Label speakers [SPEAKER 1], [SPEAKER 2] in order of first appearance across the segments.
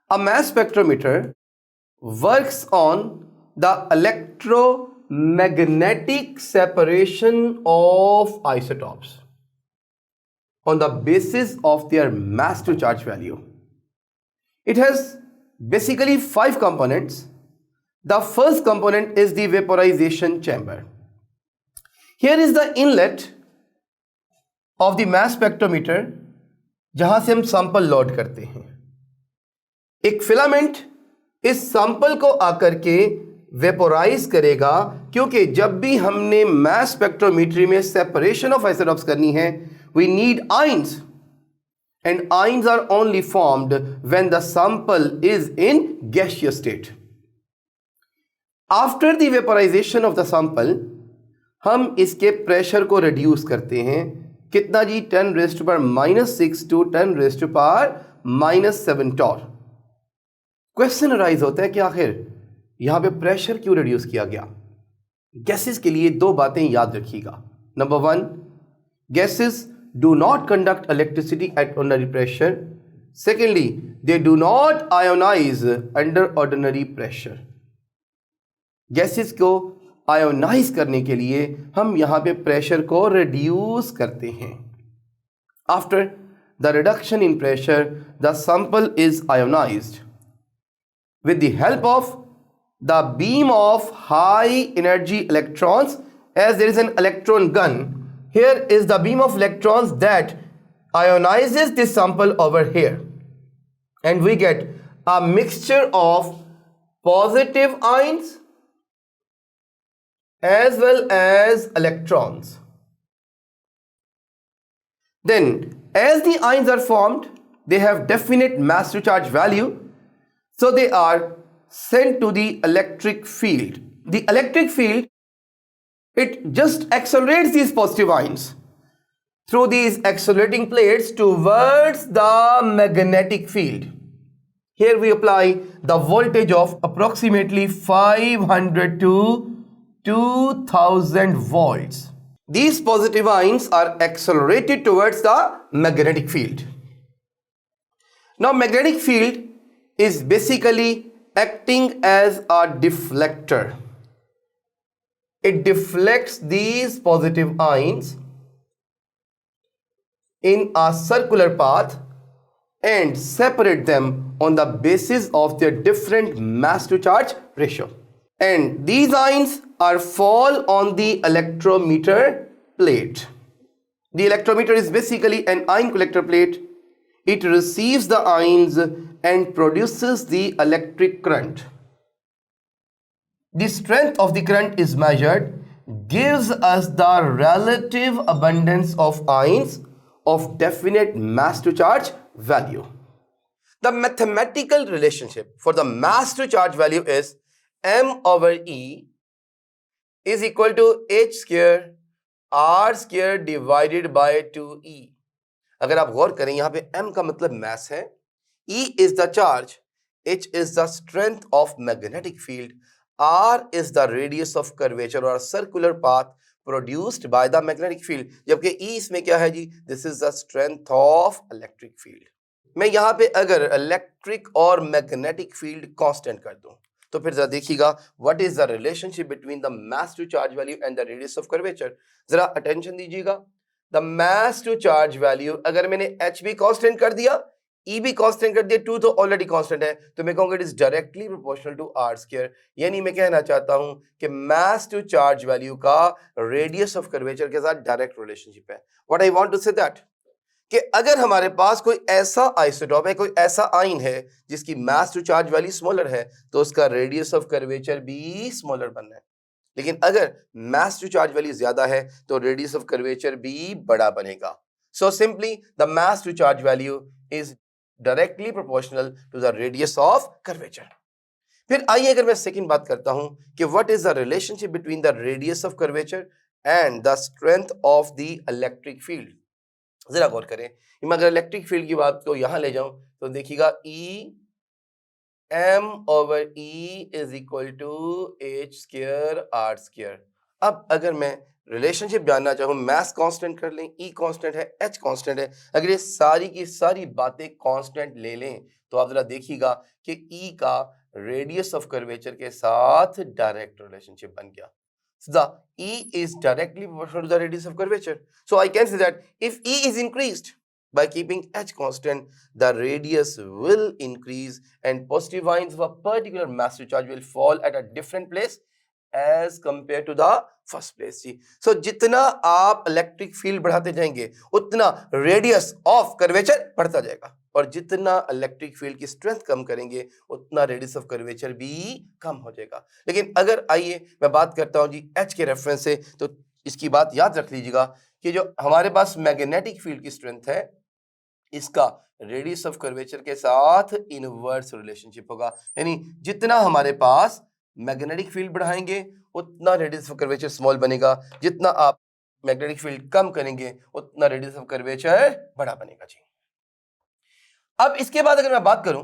[SPEAKER 1] A mass spectrometer works on the electromagnetic separation of isotopes on the basis of their mass to charge value. It has basically 5 components. The first component is the vaporization chamber. Here is the inlet of the mass spectrometer जहां से हम sample load करते हैं. एक filament इस sample को आकर के वेपोराइज करेगा, क्योंकि जब भी हमने मास स्पेक्ट्रोमेट्री में सेपरेशन ऑफ आइसोटॉप्स करनी है, we need ions, and ions are only formed when the sample is in gaseous state. After the vaporisation of the sample हम इसके प्रेशर को रिड्यूस करते हैं. कितना जी? 10⁻⁻6 टू 10⁻⁻7 टॉर. क्वेश्चन अराइज होता है कि आखिर यहां पे प्रेशर क्यों रिड्यूस किया गया? गैसेस के लिए 2 बातें याद रखिएगा. Number 1, gases do not conduct electricity at ordinary pressure. Secondly, they do not ionise under ordinary pressure. Gases को आयोनाइज करने के लिए हम यहां पे प्रेशर को रिड्यूस करते हैं. After the reduction in pressure the sample is ionised with the help of the beam of high energy electrons. As there is an electron gun, here is the beam of electrons that ionizes this sample over here, and we get a mixture of positive ions as well as electrons. Then as the ions are formed, they have definite mass to charge value, so they are sent to the electric field. The electric field, it just accelerates these positive ions through these accelerating plates towards the magnetic field. Here we apply the voltage of approximately 500 to 2000 volts. These positive ions are accelerated towards the magnetic field. Now magnetic field is basically acting as a deflector. It deflects these positive ions in a circular path and separate them on the basis of their different mass to charge ratio. And these ions are fall on the electrometer plate. The electrometer is basically an ion collector plate. It receives the ions and produces the electric current. The strength of the current is measured, gives us the relative abundance of ions of definite mass to charge value. The mathematical relationship for the mass to charge value is m/e is equal to h square r square divided by 2e. अगर आप गौर करें, यहां पे m का मतलब mass है, E is the charge, H is the strength of magnetic field, R is the radius of curvature or circular path produced by the magnetic field. जबकि E इसमें क्या है जी? This is the strength of electric field. मैं यहाँ पे अगर electric और magnetic field constant कर दूं, तो फिर जरा देखिएगा what is the relationship between the mass to charge value and the radius of curvature. जरा attention दीजिएगा. The mass to charge value अगर मैंने H भी constant कर दिया, E भी कांस्टेंट कर दिया, 2 तो ऑलरेडी कांस्टेंट है, तो मैं कहूंगा it is directly proportional to r square. यानी मैं कहना चाहता हूं कि मास टू चार्ज वैल्यू का रेडियस ऑफ कर्वेचर के साथ डायरेक्ट रिलेशनशिप है. What I want to say that कि अगर हमारे पास कोई ऐसा आइसोटोप है, कोई ऐसा आयन है जिसकी मास टू चार्ज वैल्यू स्मॉलर है, तो उसका रेडियस ऑफ कर्वेचर भी स्मॉलर बनना है. लेकिन अगर मास टू चार्ज वैल्यू ज्यादा है तो रेडियस ऑफ कर्वेचर भी बड़ा बनेगा. So simply the mass to charge value is directly proportional to the radius of curvature. फिर आइए अगर मैं सेकंड बात करता हूं कि what is the relationship between the radius of curvature and the strength of the electric field. जरा गौर करें, मैं अगर इलेक्ट्रिक फील्ड की बात को यहां ले जाऊं तो देखिएगा E m/e is equal to h square r square. अब अगर मैं रिलेशनशिप जानना चाहूँ, मास कांस्टेंट कर लें, ई कांस्टेंट है, एच कांस्टेंट है, अगर ये सारी की सारी बातें कांस्टेंट ले लें तो आप जरा देखिएगा कि ई का रेडियस ऑफ कर्वेचर के साथ डायरेक्ट रिलेशनशिप बन गया. So the E is directly proportional to the radius of curvature. So I can say that if E is increased by keeping H constant, the radius will increase and positive ions of a particular mass charge will fall at a different place as compared to the first place. Ji. So जितना आप electric field बढ़ाते जाएंगे उतना radius of curvature बढ़ता जाएगा, और जितना electric field की स्ट्रेंथ कम करेंगे उतना रेडियस ऑफ कर्वेचर भी कम हो जाएगा. लेकिन अगर आइए मैं बात करता हूं जी एच के रेफरेंस से, तो इसकी बात याद रख लीजिएगा कि जो हमारे पास मैग्नेटिक फील्ड की स्ट्रेंथ है इसका रेडियस ऑफ कर्वेचर के साथ इनवर्स रिलेशनशिप होगा. यानी जितना हमारे पास मैग्नेटिक फील्ड बढ़ाएंगे उतना रेडियस ऑफ कर्वेचर स्मॉल बनेगा, जितना आप मैग्नेटिक फील्ड कम करेंगे उतना रेडियस ऑफ कर्वेचर बड़ा बनेगा जी. अब इसके बाद अगर मैं बात करूं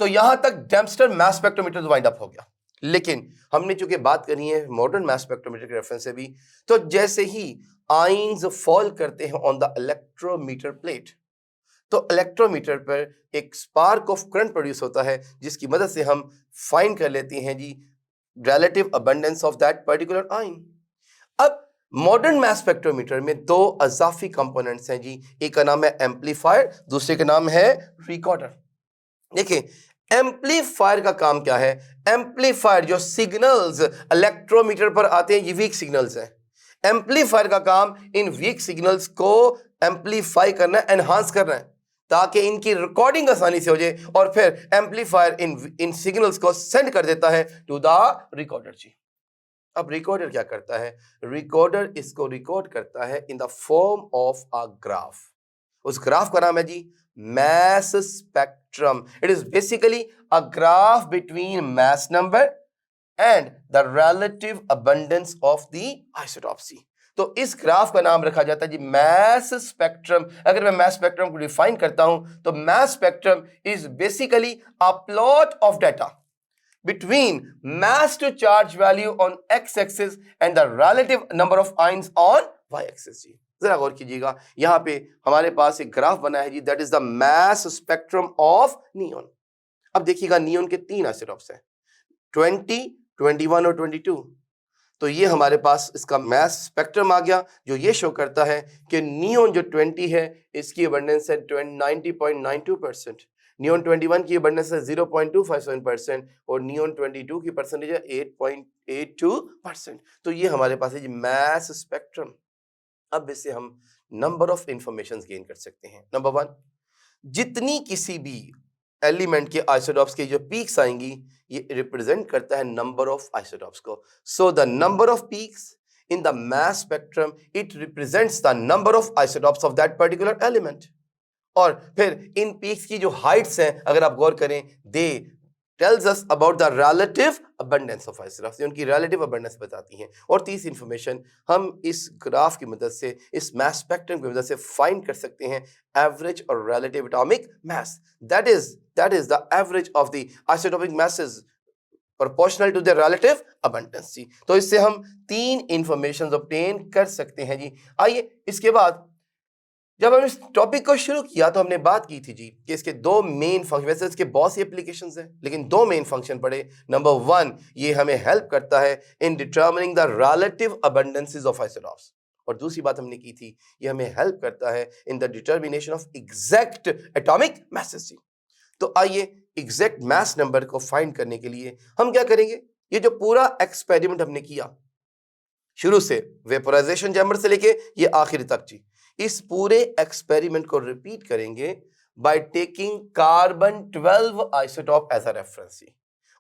[SPEAKER 1] तो यहां तक डेम्पस्टर मास स्पेक्ट्रोमीटर वाइंड अप हो गया, लेकिन हमने चूंकि बात करी है मॉडर्न मास स्पेक्ट्रोमीटर के रेफरेंस से भी, तो जैसे ही आयंस फॉल करते हैं ऑन द इलेक्ट्रोमीटर प्लेट तो इलेक्ट्रोमीटर पर एक स्पार्क ऑफ करंट प्रोड्यूस होता है जिसकी मदद से हम फाइंड कर लेते हैं जी relative abundance of that particular ion. अब मॉडर्न मास स्पेक्ट्रोमीटर में दो अजाफी कंपोनेंट्स हैं जी, एक का नाम है एम्पलीफायर, दूसरे का नाम है रिकॉर्डर. देखिए एम्पलीफायर का काम क्या है? एम्पलीफायर जो सिग्नल्स इलेक्ट्रोमीटर पर आते हैं ये वीक सिग्नल्स हैं. एम्पलीफायर का काम इन वीक सिग्नल्स को एम्पलीफाई करना, एनहांस करना है ताकि इनकी रिकॉर्डिंग आसानी से हो जाए, और फिर एम्पलीफायर इन सिग्नल्स को सेंड कर देता है टू द रिकॉर्डर जी. अब रिकॉर्डर क्या करता है? रिकॉर्डर इसको रिकॉर्ड करता है in the form of a graph. उस ग्राफ का नाम है जी mass spectrum. It is basically a graph between mass number and the relative abundance of the isotopes. तो इस ग्राफ का नाम रखा जाता है जी mass spectrum. अगर मैं mass spectrum को डिफाइन करता हूं तो mass spectrum is basically a plot of data between mass to charge value on x-axis and the relative number of ions on y-axis. जरा गौर कीजिएगा, यहां पे हमारे पास एक ग्राफ बना है जी, that is the mass spectrum of neon. अब देखिएगा नियॉन के तीन आइसोटॉप्स हैं 20, 21 और 22. तो ये हमारे पास इसका मास स्पेक्ट्रम आ गया जो ये शो करता है कि नियॉन जो 20 है इसकी अबंडेंस है 90.92%, नियॉन 21 की अबंडेंस है 0.257% और नियॉन 22 की परसेंटेज है 8.82%. तो ये हमारे पास है जी मास स्पेक्ट्रम. अब इससे हम नंबर ऑफ इंफॉर्मेशन गेन कर सकते हैं. नंबर 1, जितनी किसी भी एलिमेंट के आइसोटॉप्स के जो पीक्स आएंगी ये रिप्रेजेंट करता है नंबर ऑफ आइसोटॉप्स को. So the number of peaks in the mass spectrum it represents the number of isotopes of that particular element. और फिर इन पीक्स की जो हाइट्स हैं अगर आप गौर करें दे tells us about the relative abundance of isotopes. उनकी relative abundance बताती हैं. और तीसरी इंफॉर्मेशन हम इस ग्राफ की मदद से, इस मास स्पेक्ट्रम की मदद से फाइंड कर सकते हैं एवरेज और relative atomic mass. That is the average of the isotopic masses proportional to their relative abundance. तो इससे हम तीन इंफॉर्मेशन ऑब्टेन कर सकते हैं जी. आइए इसके बाद जब हम इस टॉपिक को शुरू किया तो हमने बात की थी जी कि इसके दो मेन फंक्शन, वैसे इसके बहुत सी एप्लीकेशंस हैं लेकिन दो मेन फंक्शन पड़े. नंबर 1, ये हमें हेल्प करता है in determining the relative abundances of isotopes, और दूसरी बात हमने की थी ये हमें हेल्प करता है in the determination of exact atomic masses. तो आइए एग्जैक्ट मास नंबर को फाइंड करने के लिए हम क्या करेंगे, ये जो पूरा एक्सपेरिमेंट हमने किया शुरू से वेपोराइजेशन चैम्बर से लेके ये आखिर तक जी, इस पूरे एक्सपेरिमेंट को रिपीट करेंगे by taking carbon 12 isotope as a reference.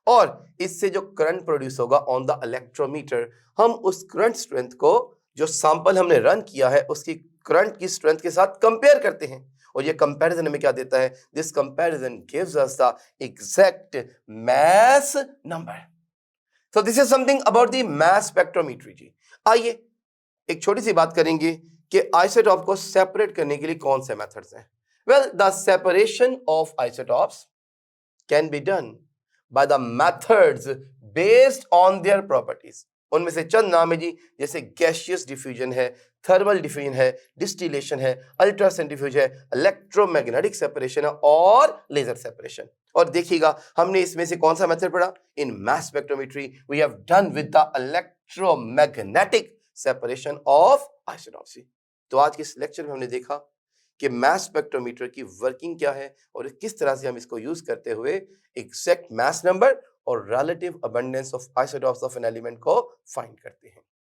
[SPEAKER 1] और इससे जो करंट प्रोड्यूस होगा ऑन द इलेक्ट्रोमीटर, हम उस करंट स्ट्रेंथ को जो सैंपल हमने रन किया है उसकी करंट की स्ट्रेंथ के साथ कंपेयर करते हैं, और ये कंपैरिजन हमें क्या देता है? This comparison gives us the exact mass number. So this is something about the mass spectrometry जी. आइए एक छोटी सी बात करेंगे कि आइसोटॉप को सेपरेट करने के लिए कौन से मेथड्स हैं. Well, the separation of isotopes can be done by the methods based on their properties. उनमें से चंद नाम है जी, जैसे गैसियस डिफ्यूजन है, थर्मल डिफ्यूजन है, डिस्टिलेशन है, अल्ट्रासेंट्रीफ्यूज है, इलेक्ट्रोमैग्नेटिक सेपरेशन है और लेजर सेपरेशन। और देखिएगा हमने इसमें से कौन सा मेथड पढ़ा? In mass spectrometry we have done with the electromagnetic separation of isotopes. तो आज के इस लेक्चर में हमने देखा कि मास स्पेक्ट्रोमीटर की वर्किंग क्या है और किस तरह से हम इसको यूज करते हुए एग्जैक्ट मास नंबर और relative abundance of isotopes of an element को फाइंड करते हैं।